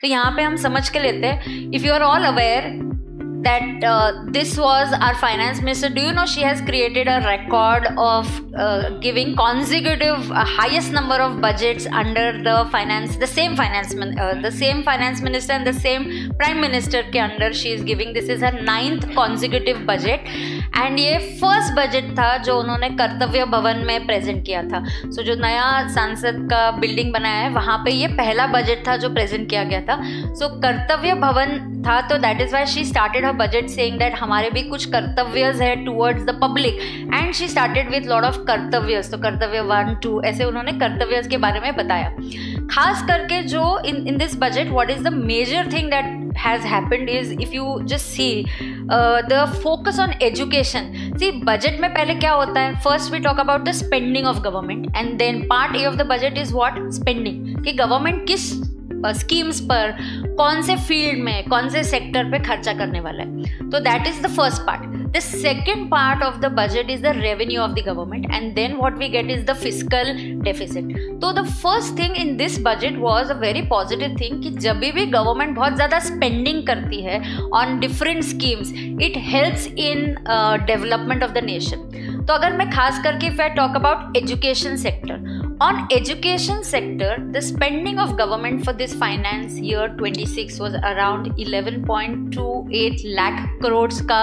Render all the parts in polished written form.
तो यहाँ पे हम समझ के लेते हैं, if you are all aware that this was our finance minister. Do you know she has created a record of giving consecutive highest number of budgets under the same finance minister and the same prime minister के under she is giving. This is her 9th consecutive budget and ये first budget था जो उन्होंने कर्तव्य भवन में present किया था. So जो नया संसद का बिल्डिंग बनाया है वहाँ पे ये पहला बजट था जो प्रेजेंट किया गया था. So कर्तव्य भवन था, तो that is why she started her budget saying that हमारे भी कुछ कर्तव्यस है towards the public and she started with lot of कर्तव्यस. तो कर्तव्य 1, 2 ऐसे उन्होंने कर्तव्यस के बारे में बताया. खास करके जो in this budget what is the major thing that has happened is if you just see the focus on education. See, budget में पहले क्या होता है, first we talk about the spending of government and then part A of the budget is what? Spending. कि government किस schemes पर, कौन से फील्ड में, कौन से सेक्टर पे खर्चा करने वाला है. तो that is the first part. The second part of the budget is the revenue of the government and then what we get is the fiscal deficit. तो the first thing in this budget was a very positive thing कि जब भी government बहुत ज़्यादा spending करती है on different schemes it helps in development of the nation. तो अगर मैं खास करके if I talk about education sector, on education sector the spending of government for this finance year 26 was around 11.28 lakh crores का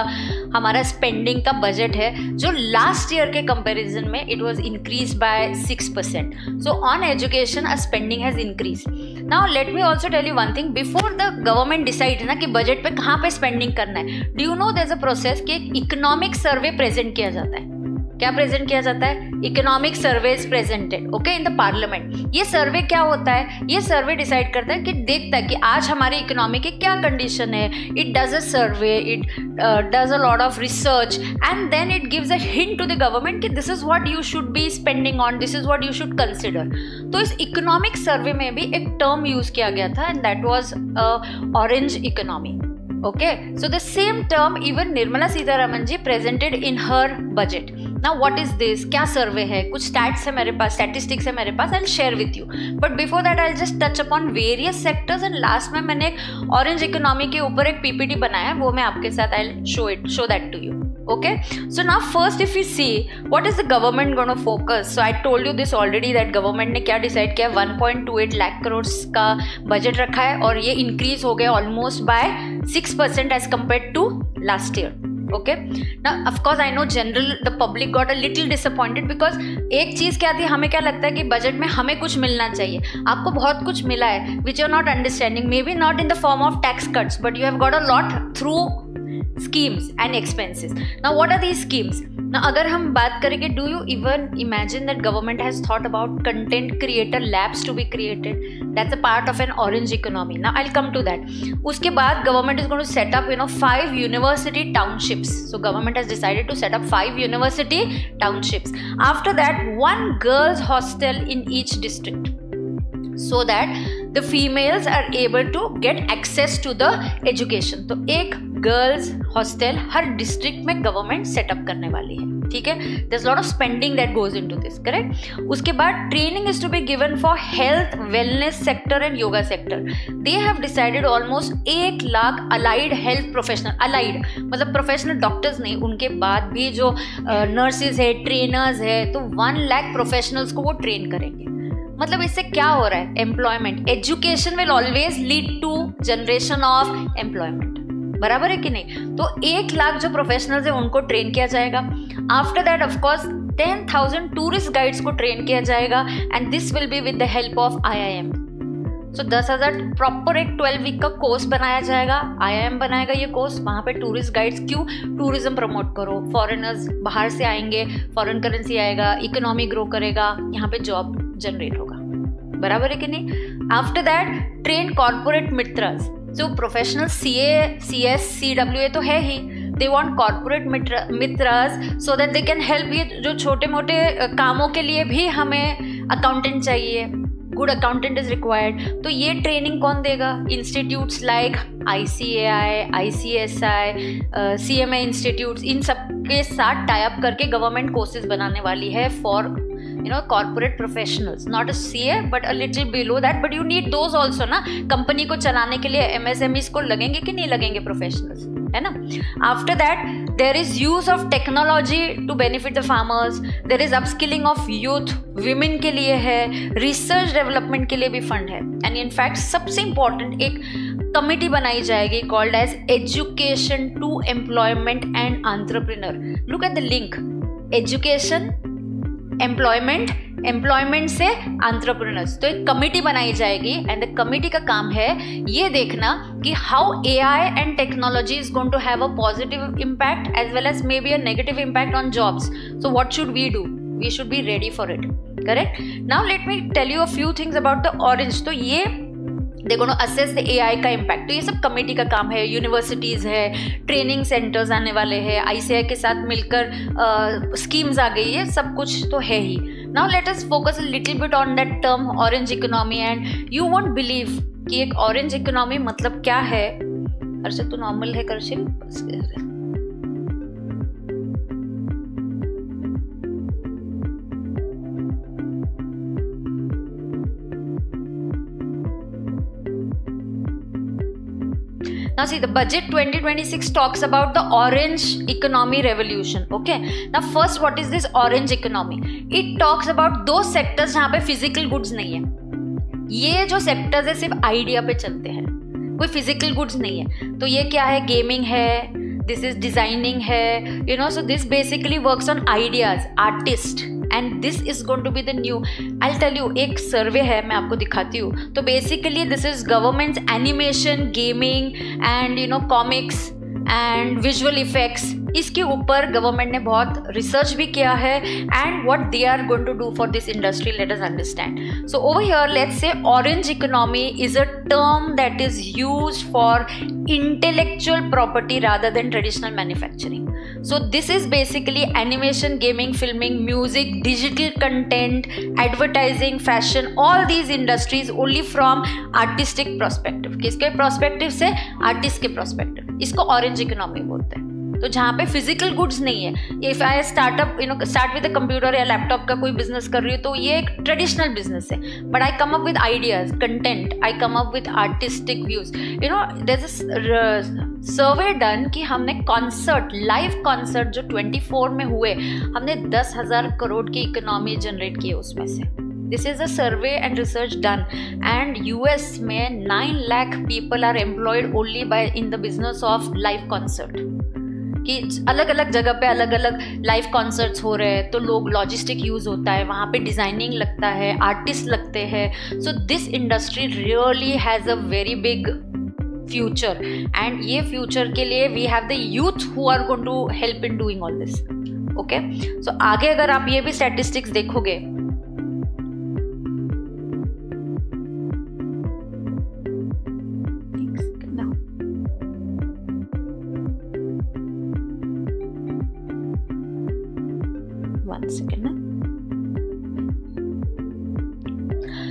हमारा spending का budget है जो लास्ट ईयर के कंपैरिजन में it was increase by 6%. So on education a spending has increase. Now let me also tell you one thing, before the government decide ना कि budget पे कहाँ पे स्पेंडिंग करना है, do you know there is a process कि एक economic survey present किया जाता है. क्या प्रेजेंट किया जाता है? Economic survey is presented okay in the parliament. ये सर्वे क्या होता है? ये सर्वे डिसाइड करता है कि देखता है कि आज हमारी इकोनॉमी की क्या कंडीशन है. It does a survey, it does a lot of research and then it gives a hint to the government कि this is what you should be spending on, this is what you should consider. तो इस economic survey में भी एक term use किया गया था and that was orange economy. Okay, so the same term even Nirmala Sitharaman ji presented in her budget. Now what is this? क्या सर्वे है? कुछ स्टैट्स है मेरे पास, स्टैटिस्टिक्स है मेरे पास. I'll share with you. But before that I'll just touch upon various sectors and last में मैंने एक ऑरेंज इकोनॉमी के ऊपर एक PPT बनाया, वो मैं आपके साथ I'll show that to you. Okay, so now first if we see what is the government going to focus. So I told you this already that government ने क्या डिसाइड किया, 1.28 लाख करोड़ का बजट रखा है और ये इंक्रीज हो गया almost bye 6% as compared to last year. Okay, now of course I know general the public got a little disappointed because एक चीज़ क्या थी, हमें क्या लगता है कि बजट में हमें कुछ मिलना चाहिए. आपको बहुत कुछ मिला है which you are not understanding, maybe not in the form of tax cuts but you have got a lot through schemes and expenses. Now what are these schemes? Now अगर हम बात करें कि do you even imagine that government has thought about content creator labs to be created? That's a part of an orange economy. Now I'll come to that. उसके बाद government is going to set up 5 university townships. So government has decided to set up 5 university townships. After that 1 girls hostel in each district so that the females are able to get access to the education. तो एक girls hostel हर district में government setup करने वाली है. ठीक है, there is lot of spending that goes into this, correct. उसके बाद training is to be given for health, wellness sector and yoga sector. They have decided almost 1 lakh allied health professional, allied मतलब professional doctors नहीं, उनके बाद भी जो nurses है, trainers है, तो 1 लाख प्रोफेशनल्स को वो ट्रेन करेंगे. मतलब इससे क्या हो रहा है? Employment, education will always lead to generation of employment. बराबर है कि नहीं? तो 1 लाख जो प्रोफेशनल्स है उनको ट्रेन किया जाएगा. After that of course 10,000 tourist guides को ट्रेन किया जाएगा and this will be with the help of IIM. So 10,000 proper एक 12 वीक का कोर्स बनाया जाएगा. IIM बनाएगा ये कोर्स. वहाँ पे टूरिस्ट गाइड्स, क्यों? टूरिज्म प्रमोट करो, फॉरेनर्स बाहर से आएंगे, फॉरेन करेंसी आएगा, इकोनॉमी ग्रो करेगा, यहाँ पे जॉब जनरेट होगा. बराबर है कि नहीं? आफ्टर दैट ट्रेन कॉर्पोरेट मित्रस. जो प्रोफेशनल CA, CS, CWA तो है ही, दे वांट कॉर्पोरेट मित्रस so that they can help. ये जो छोटे मोटे कामों के लिए भी हमें अकाउंटेंट चाहिए, गुड अकाउंटेंट इज रिक्वायर्ड. तो ये ट्रेनिंग कौन देगा? Institutes like ICAI, ICSI, CMA institutes, इन सब के साथ टाई अप करके गवर्नमेंट कोर्सेज बनाने वाली है for corporate professionals, not a CA but a little below that, but you need those also ना. कंपनी को चलाने के लिए MSMEs को लगेंगे कि नहीं लगेंगे professionals, है ना. After that there is use of technology to benefit the farmers, there is upskilling of youth, women के लिए है, research development के लिए भी fund है, and in fact सबसे important एक कमिटी बनाई जाएगी called as education to employment and entrepreneur. Look at the link, education, employment, employment से entrepreneurs. तो एक कमिटी बनाई जाएगी and the कमिटी का काम है ये देखना कि how AI and technology is going to have a positive impact as well as maybe a negative impact on jobs. So what should we do? We should be ready for it. Correct? Now let me tell you a few things about the orange. तो ये they're going to assess the AI का impact. तो ये sub committee का काम है. Universities है, training centres आने वाले हैं, ICI के साथ मिलकर स्कीम्स आ गई है, सब कुछ तो है ही. Now let us focus a little bit on that term orange economy and you won't believe कि एक orange economy मतलब क्या है. अर्षद तो नॉर्मल है करशिल. Now see, the budget 2026 talks about the orange economy revolution. Okay. Now first, what is this orange economy? It talks about those sectors जहाँ पे physical goods नहीं है. ये जो sectors है सिर्फ idea पे चलते हैं, कोई physical goods नहीं है. तो ये क्या है? Gaming है, this is designing है, so this basically works on ideas, artist. And this is going to be the new. I'll tell you, एक सर्वे है, मैं आपको दिखाती हूँ. तो basically this is government's animation, gaming and comics and visual effects. इसके ऊपर गवर्नमेंट ने बहुत रिसर्च भी किया है and what they are going to do for this industry, let us understand. So over here, let's say orange economy is a term that is used for intellectual property rather than traditional manufacturing. So this is basically animation, gaming, filming, music, digital content, advertising, fashion, all these industries only from artistic perspective. किसके perspective से? Artist के perspective. इसको orange economy बोलते हैं. तो जहाँ पे physical goods नहीं है, if I start with a computer या लैपटॉप का कोई बिजनेस कर रही हूँ तो ये एक ट्रेडिशनल बिजनेस है, but I come up with ideas, content, I come up with artistic views. There is a survey done कि हमने कॉन्सर्ट, लाइव कॉन्सर्ट जो 24 में हुए, हमने 10,000 करोड़ की इकोनॉमी जनरेट की है उसमें से. This is a survey and research done and US में 9 lakh people are employed only in the business of live concert. कि अलग अलग जगह पे अलग अलग लाइव कॉन्सर्ट्स हो रहे हैं तो लोग लॉजिस्टिक यूज़ होता है, वहाँ पे डिज़ाइनिंग लगता है, आर्टिस्ट लगते हैं. So this industry really has a very big future and ये फ्यूचर के लिए we have the youth who are going to help in doing all this. Okay, so आगे अगर आप ये भी स्टैटिस्टिक्स देखोगे,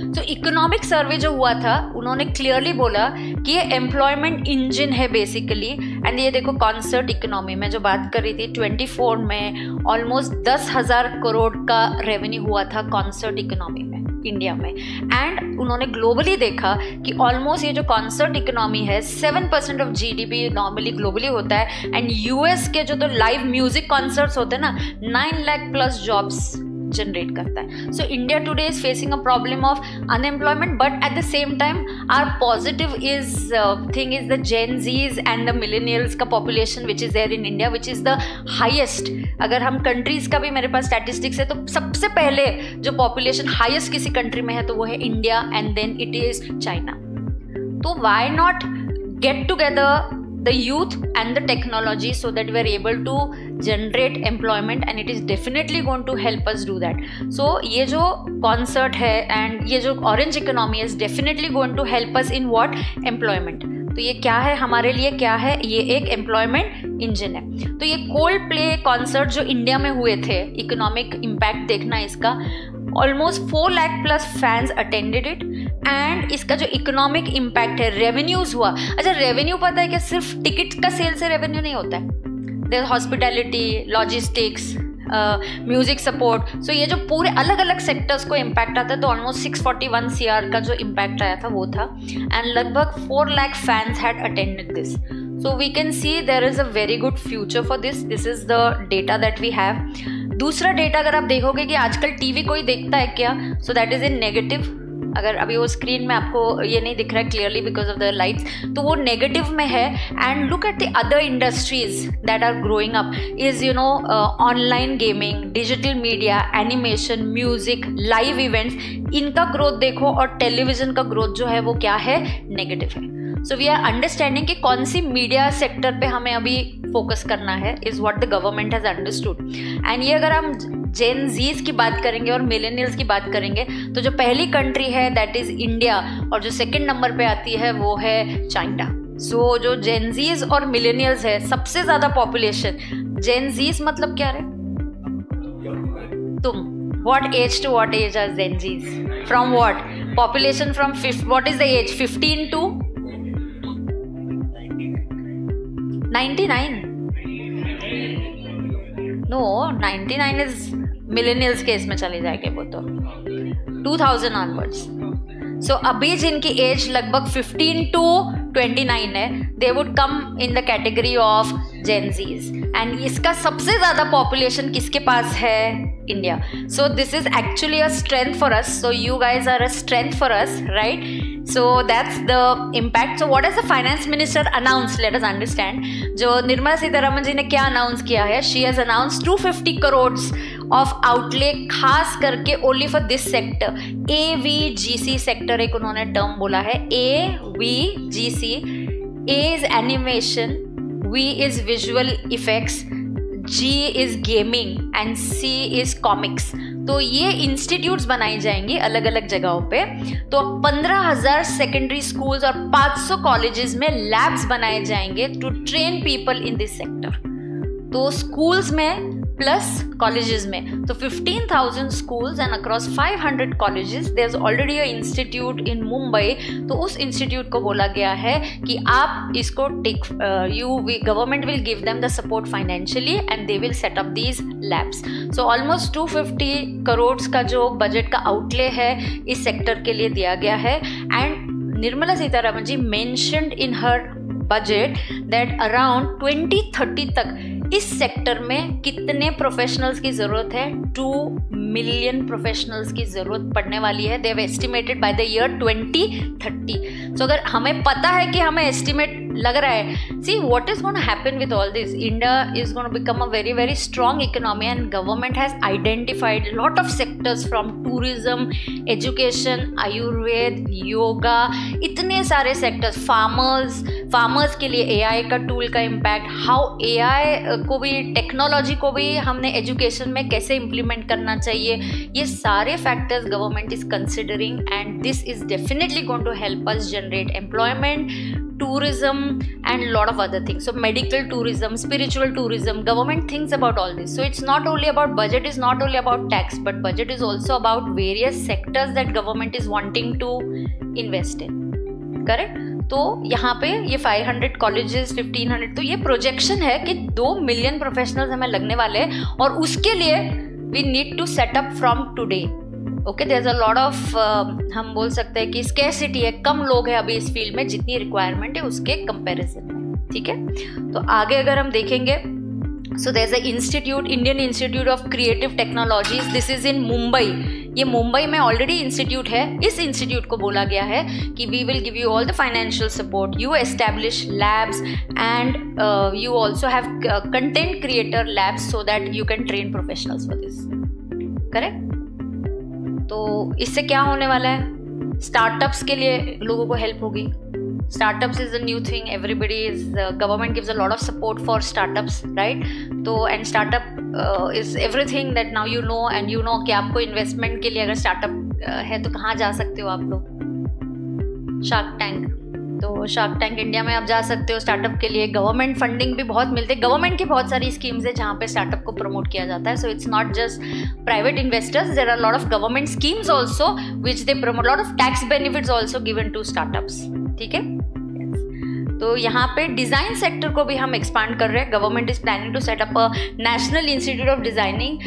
तो इकोनॉमिक सर्वे जो हुआ था उन्होंने क्लियरली बोला कि ये एम्प्लॉयमेंट इंजन है बेसिकली. एंड ये देखो कॉन्सर्ट इकोनॉमी में जो बात कर रही थी, 24 में ऑलमोस्ट 10,000 करोड़ का रेवेन्यू हुआ था कॉन्सर्ट इकोनॉमी में इंडिया में. एंड उन्होंने ग्लोबली देखा कि ऑलमोस्ट ये जो कॉन्सर्ट इकोनॉमी है 7% ऑफ GDP नॉर्मली ग्लोबली होता है. एंड US के जो तो लाइव म्यूजिक कॉन्सर्ट्स होते हैं ना, 9 लाख प्लस जॉब्स जनरेट करता है. So India today is facing a problem of unemployment, but at the same time our positive is thing is the gen Zs and the millennials का population which is there in India, which is the highest. अगर हम countries का भी मेरे पास statistics है तो सबसे पहले जो पॉपुलेशन हाइएस्ट किसी कंट्री में है तो वो है India and then it is China. तो why not get together the youth and the technology so that we are able to generate employment and it is definitely going to help us do that. So ये जो concert है and ये जो orange economy is definitely going to help us in what? Employment. तो ये क्या है हमारे लिए, क्या है ये? एक एम्प्लॉयमेंट इंजन है. तो ये कोल्ड प्ले कॉन्सर्ट जो इंडिया में हुए थे, इकोनॉमिक इम्पैक्ट देखना इसका, almost 4 lakh plus fans attended it. And इसका जो इकोनॉमिक इम्पैक्ट है, रेवेन्यूज हुआ. अच्छा, रेवेन्यू पता है क्या? सिर्फ टिकट का सेल से रेवेन्यू नहीं होता है. There hospitality, logistics, music support. So ये जो पूरे अलग अलग सेक्टर्स को इम्पैक्ट आता है, तो ऑलमोस्ट 641 CR का जो इम्पैक्ट आया था वो था. एंड लगभग 4 lakh fans had attended this. So we can see there is a very good future for this. This is the data that we have. दूसरा डेटा अगर आप देखोगे कि आजकल टीवी कोई देखता है क्या, so that is in negative. अगर अभी वो स्क्रीन में आपको ये नहीं दिख रहा है clearly because of the lights, तो वो नेगेटिव में है. And look at the other industries that are growing up is you know online gaming, digital media, animation, music, live events. इनका ग्रोथ देखो और टेलीविजन का ग्रोथ जो है वो क्या है, नेगेटिव है. सो वी आर अंडरस्टैंडिंग कि कौन सी मीडिया सेक्टर पे हमें अभी फोकस करना है is what the government has understood. And ये अगर हम जेन जीज की बात करेंगे और मिलेनियल्स की बात करेंगे, तो जो पहली कंट्री है दैट इज़ इंडिया, और जो सेकंड नंबर पे आती है वो है चाइना. सो जो जेन जीज और मिलेनियल्स है, सबसे ज़्यादा पॉपुलेशन. जेन जीज मतलब क्या रे तुम, what age to what age are Gen Zs? From what? Population from what is the age? 15 to 99? No, 99 is millennials के इसमें चले जाएंगे वो तो 2000 onwards. So अभी जिनकी एज लगभग 15 to 29 है, they would come in the category of Gen Zs. And इसका सबसे ज़्यादा population किसके पास है? India. So this is actually a strength for us. So you guys are a strength for us, right? So that's the impact. So what has the finance minister announced? Let us understand. जो निर्मला सीतारमण जी ने क्या announce किया है? She has announced 250 crores of outlay खास करके only for this sector. AVGC sector एक उन्होंने term बोला है. AVGC. A is animation, V is visual effects, G is gaming and C is comics. तो ये इंस्टीट्यूट्स बनाई जाएंगी अलग अलग जगहों पे. तो 15,000 सेकेंडरी स्कूल्स और 500 कॉलेजेस में लैब्स बनाए जाएंगे to train people in this sector. तो स्कूल्स में प्लस कॉलेजेस में, तो 15,000 schools and across 500 colleges. there's already a institute in Mumbai. तो उस इंस्टीट्यूट को बोला गया है कि आप इसको government will give them the support financially and they will set up these labs. So almost 250 crores का जो बजट का आउटले है इस सेक्टर के लिए दिया गया है. And Nirmala Sitharaman ji mentioned in her budget that around 2030 तक इस सेक्टर में कितने प्रोफेशनल्स की ज़रूरत है? 2 मिलियन प्रोफेशनल्स की ज़रूरत पड़ने वाली है. They have estimated by the year 2030. सो अगर हमें पता है कि हमें एस्टिमेट लग रहा है, see what is gonna happen with all this. India is gonna become a very very strong economy and government has identified lot of sectors from tourism, education, Ayurveda, yoga, इतने सारे सेक्टर्स. फार्मर्स के लिए एआई का tool का impact, how AI को भी, technology को भी हमने एजुकेशन में कैसे इम्प्लीमेंट करना चाहिए, ये सारे factors government is considering and this is definitely going to help us generate employment, tourism and lot of other things. So medical tourism, spiritual tourism, government thinks about all this. So it's not only about budget, is not only about tax, but budget is also about various sectors that government is wanting to invest in. Correct? तो यहाँ पे ये 500 colleges, 1500, तो ये projection है कि 2 million professionals हमें लगने वाले हैं और उसके लिए we need to set up from today. Okay, there is a lot of, हम बोल सकते हैं कि स्कैरसिटी है, कम लोग हैं अभी इस फील्ड में जितनी रिक्वायरमेंट है उसके कंपैरिजन में. ठीक है, तो आगे अगर हम देखेंगे, so there is a institute, Indian institute of creative technologies. This is in Mumbai. ये मुंबई में ऑलरेडी इंस्टीट्यूट है. इस इंस्टीट्यूट को बोला गया है कि we will give you all the financial support, you establish labs and you also have content creator labs so that you can train professionals for this. Correct? तो इससे क्या होने वाला है? स्टार्टअप्स के लिए लोगों को हेल्प होगी. Startups is the new thing. Everybody is, government gives a lot of support for startups, right? तो and startup is everything that now you know, and you know कि आपको इन्वेस्टमेंट के लिए अगर स्टार्टअप है तो कहाँ जा सकते हो आप लोग? Shark tank. तो शार्क टैंक इंडिया में आप जा सकते हो स्टार्टअप के लिए. गवर्नमेंट फंडिंग भी बहुत मिलते हैं. गवर्नमेंट की बहुत सारी स्कीम्स है जहाँ पे स्टार्टअप को प्रमोट किया जाता है. So it's not just private investors, there are lot of government schemes also which they promote, lot of tax benefits also given to startups. ठीक है. तो यहाँ पे डिज़ाइन सेक्टर को भी हम एक्सपांड कर रहे हैं. Government is planning to set up a national institute of designing,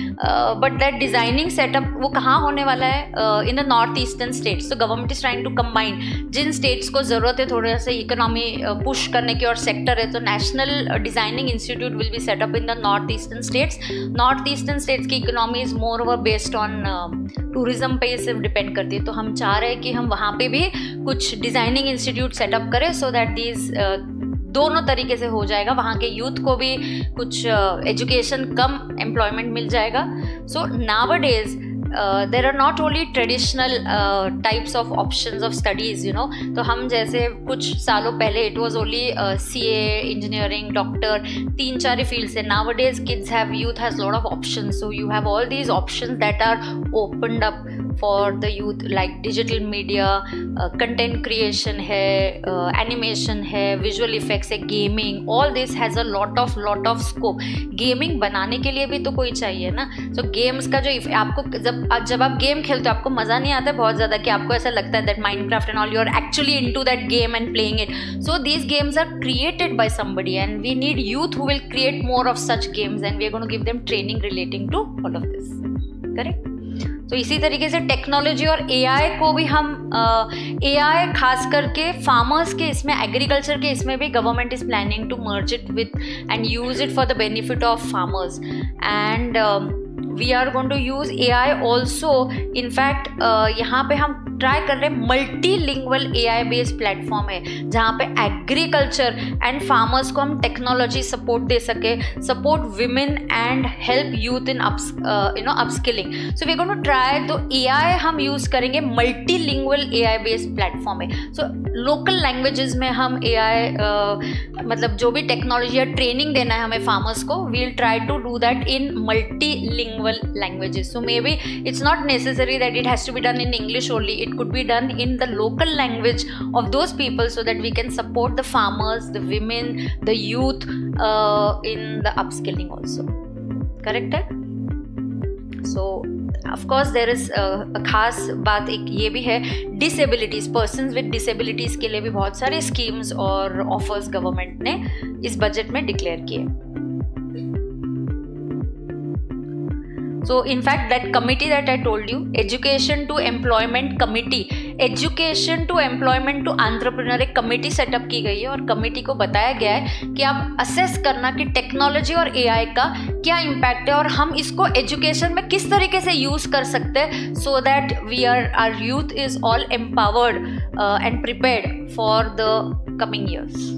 but that designing setup वो कहाँ होने वाला है? In the north eastern states. तो government is trying to combine जिन स्टेट्स को ज़रूरत है थोड़ा सा इकोनॉमी पुश करने की और सेक्टर है, तो national designing institute will be set up in the north eastern states. North eastern states की economy is more over based on tourism पे सिर्फ डिपेंड करती है. तो हम चाह रहे हैं कि हम वहाँ पे भी कुछ डिज़ाइनिंग इंस्टीट्यूट सेटअप करें, सो दैट दीज दोनों तरीके से हो जाएगा. वहाँ के यूथ को भी कुछ एजुकेशन कम एम्प्लॉयमेंट मिल जाएगा. सो nowadays there are not only traditional types of options of studies, you know. तो हम जैसे कुछ सालों पहले it was only CA, engineering, doctor, 3-4 fields है. Nowadays youth has lot of options, so you have all these options that are opened up for the youth, like digital media, content creation है, animation है, visual effects है, gaming, all this has a lot of scope. Gaming बनाने के लिए भी तो कोई चाहिए ना. So games का जो आपको जब आप गेम खेलते हो आपको मज़ा नहीं आता है बहुत ज़्यादा, कि आपको ऐसा लगता है that Minecraft and all you are actually into that game and playing it. So these games are created by somebody and we need youth who will create more of such games and we are going to give them training relating to all of this. Correct. तो इसी तरीके से technology और AI को भी हम AI खास करके फार्मर्स के इसमें, एग्रीकल्चर के इसमें भी government is planning to merge it with and use it for the benefit of farmers. And we are going to use AI also. In fact यहाँ पे हम ट्राई कर रहे हैं मल्टीलिंगुअल AI बेस्ड प्लेटफॉर्म है जहाँ पे एग्रीकल्चर एंड फार्मर्स को हम टेक्नोलॉजी सपोर्ट दे सके, support women and help youth in upskilling. So we going to try. तो AI हम यूज़ करेंगे, मल्टीलिंगुअल AI बेस्ड प्लेटफॉर्म है. सो लोकल लैंग्वेजेस में हम AI मतलब जो भी टेक्नोलॉजी या ट्रेनिंग देना है हमें फार्मर्स को, we will try to do that in multilingual languages. So maybe it's not necessary that it has to be done in English only. It could be done in the local language of those people, so that we can support the farmers, the women, the youth in the upskilling also. Correct है? So of course there is a खास बात एक ये भी है, disabilities, persons with disabilities के लिए भी बहुत सारे schemes और offers गवर्नमेंट ने इस बजट में डिक्लेयर किए. So in fact that committee that I told you, Education to Employment Committee, Education to Employment to Entrepreneur, एक कमेटी सेटअप की गई है और कमेटी को बताया गया है कि आप असेस करना कि टेक्नोलॉजी और AI का क्या इम्पैक्ट है और हम इसको एजुकेशन में किस तरीके से यूज़ कर सकते हैं, so that our youth is all empowered and prepared for the coming years.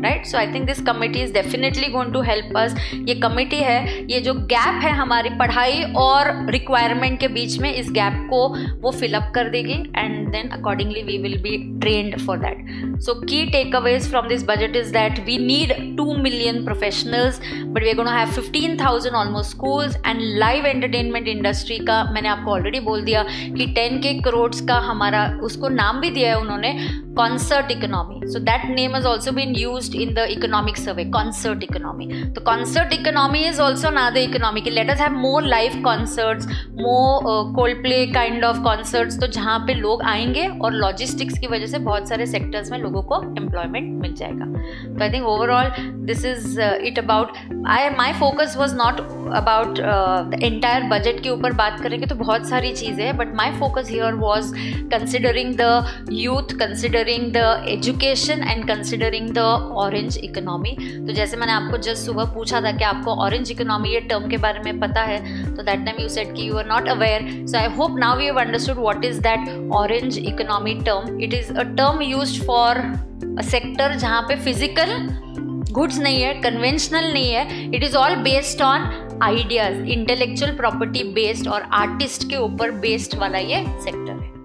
Right. So I think this committee is definitely going to help us. ये कमिटी है, ये जो गैप है हमारी पढ़ाई और रिक्वायरमेंट के बीच में, इस गैप को वो फिलअप कर देगी and then accordingly we will be trained for that. So key takeaways from this budget is that we need 2 million professionals, but we are going to have 15,000 almost schools. And live entertainment industry का मैंने आपको already बोल दिया कि 10K crores का हमारा, उसको नाम भी दिया है उन्होंने, concert economy. So that name has also been used in the economic survey, concert economy. So concert economy is also another economy. Let us have more live concerts, more Coldplay kind of concerts, तो जहाँ पे लोग आएंगे और logistics की वजह से बहुत सारे sectors में लोगों को employment मिल जाएगा. So I think overall this is it about. My focus was not about the entire budget के ऊपर बात करेंगे तो बहुत सारी चीज़ें हैं, but my focus here was considering the youth, considering the education and considering the orange economy. तो जैसे मैंने आपको जस्ट सुबह पूछा था कि आपको ऑरेंज इकोनॉमी ये टर्म के बारे में पता है, तो दैट टाइम यू सेड कि you are not aware. So I hope now you have understood what is that orange economy term. It is a term used for a sector जहाँ पे फिजिकल गुड्स नहीं है, conventional नहीं है. It is all based on ideas, intellectual property based और artist के ऊपर based वाला ये सेक्टर है.